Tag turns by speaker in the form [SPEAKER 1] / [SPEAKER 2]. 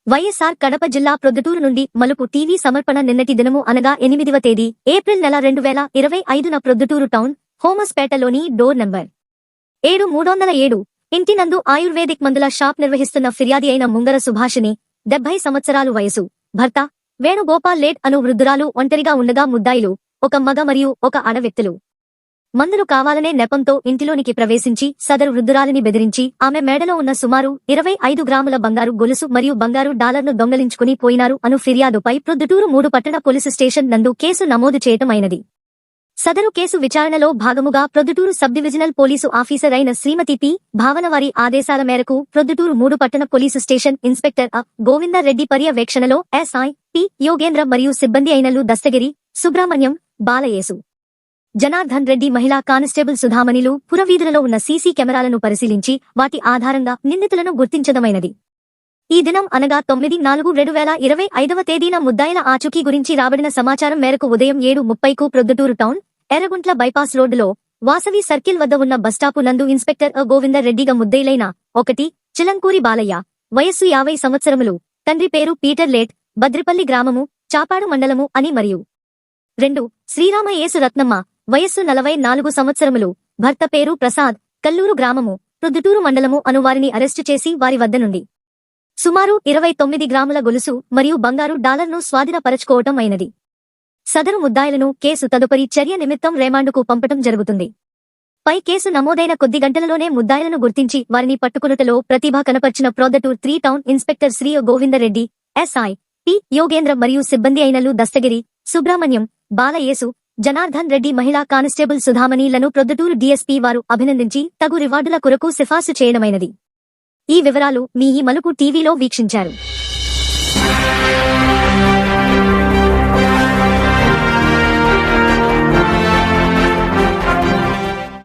[SPEAKER 1] వైఎస్ఆర్ కడప జిల్లా ప్రొద్దుటూరు నుండి మలుపు టీవీ సమర్పణ నిన్నటి దినము అనగా 8వ తేదీ ఏప్రిల్ నెల 2025న ప్రొద్దుటూరు టౌన్ హోమస్పేటలోని డోర్ నంబర్ 7307 ఇంటి నందు ఆయుర్వేదిక్ మందుల షాప్ నిర్వహిస్తున్న ఫిర్యాది అయిన ముంగర సుభాషిని 70 సంవత్సరాలు వయసు భర్త వేణుగోపాల్ లేట్ అను వృద్ధురాలు ఒంటరిగా ఉండగా ముద్దాయిలు ఒక మగ మరియు ఒక ఆడ వ్యక్తులు మందులు కావాలనే నెపంతో ఇంటిలోనికి ప్రవేశించి సదరు వృద్ధురాలిని బెదిరించి ఆమె మేడలో ఉన్న సుమారు 25 గ్రాముల బంగారు గొలుసు మరియు బంగారు డాలర్ను దొంగలించుకుని పోయినారు అను ఫిర్యాదుపై ప్రొద్దుటూరు 3 పట్టణ పోలీసు స్టేషన్ నందు కేసు నమోదు చేయటమైనది. సదరు కేసు విచారణలో భాగముగా Proddatur sub divisional police officer అయిన శ్రీమతి పి. భావనవారి ఆదేశాల మేరకు ప్రొద్దుటూరు 3 పట్టణ పోలీసు స్టేషన్ ఇన్స్పెక్టర్ అ. గోవిందరెడ్డి పర్యవేక్షణలో ఎస్ఐ పి. యోగేంద్ర మరియు సిబ్బంది అయినలు దస్తగిరి, సుబ్రహ్మణ్యం, బాలయేసు, జనార్దన్ రెడ్డి, మహిళా కానిస్టేబుల్ సుధామణిలు పురవీధులలో ఉన్న సీసీ కెమెరాలను పరిశీలించి వాటి ఆధారంగా నిందితులను గుర్తించడమైనది. ఈ దినం అనగా 9/4/2025వ తేదీన ముద్దాయిల ఆచూకీ గురించి రాబడిన సమాచారం మేరకు ఉదయం 7:30కు ప్రొద్దుటూరు టౌన్ ఎర్రగుంట్ల బైపాస్ రోడ్డులో వాసవి సర్కిల్ వద్ద ఉన్న బస్టాపు నందు ఇన్స్పెక్టర్ అ. గోవిందరెడ్డిగా ముద్దాయిలైన 1. చిలంకూరి బాలయ్య, వయస్సు 50 సంవత్సరములు, తండ్రి పేరు పీటర్ లేట్, బద్రిపల్లి గ్రామము, చాపాడు మండలము అని మరియు 2. శ్రీరామ యేసు రత్నమ్మ, వయస్సు 44 సంవత్సరములు, భర్త పేరు ప్రసాద్, కల్లూరు గ్రామము, ప్రొద్దుటూరు మండలము అను వారిని అరెస్టు చేసి వారి వద్ద నుండి సుమారు 29 గ్రాముల గొలుసు మరియు బంగారు డాలర్ను స్వాధీనపరచుకోవటం అయినది. సదరు ముద్దాయిలను కేసు తదుపరి చర్య నిమిత్తం రిమాండుకు పంపటం జరుగుతుంది. పై కేసు నమోదైన కొద్ది గంటలలోనే ముద్దాయిలను గుర్తించి వారిని పట్టుకొనుటలో ప్రతిభ కనపర్చిన ప్రొద్దుటూరు 3 టౌన్ ఇన్స్పెక్టర్ శ్రీ అ. Govinda Reddy, SI P. యోగేంద్ర మరియు సిబ్బంది అయినలు దస్తగిరి, సుబ్రహ్మణ్యం, బాలయేసు, జనార్దన్ రెడ్డి, మహిళా కానిస్టేబుల్ సుధామణిలను ప్రొద్దుటూరు డీఎస్పీ వారు అభినందించి తగు రివార్డుల కొరకు సిఫార్సు చేయడమైనది. ఈ వివరాలు మీ ఈ మలుపు టీవీలో వీక్షించారు.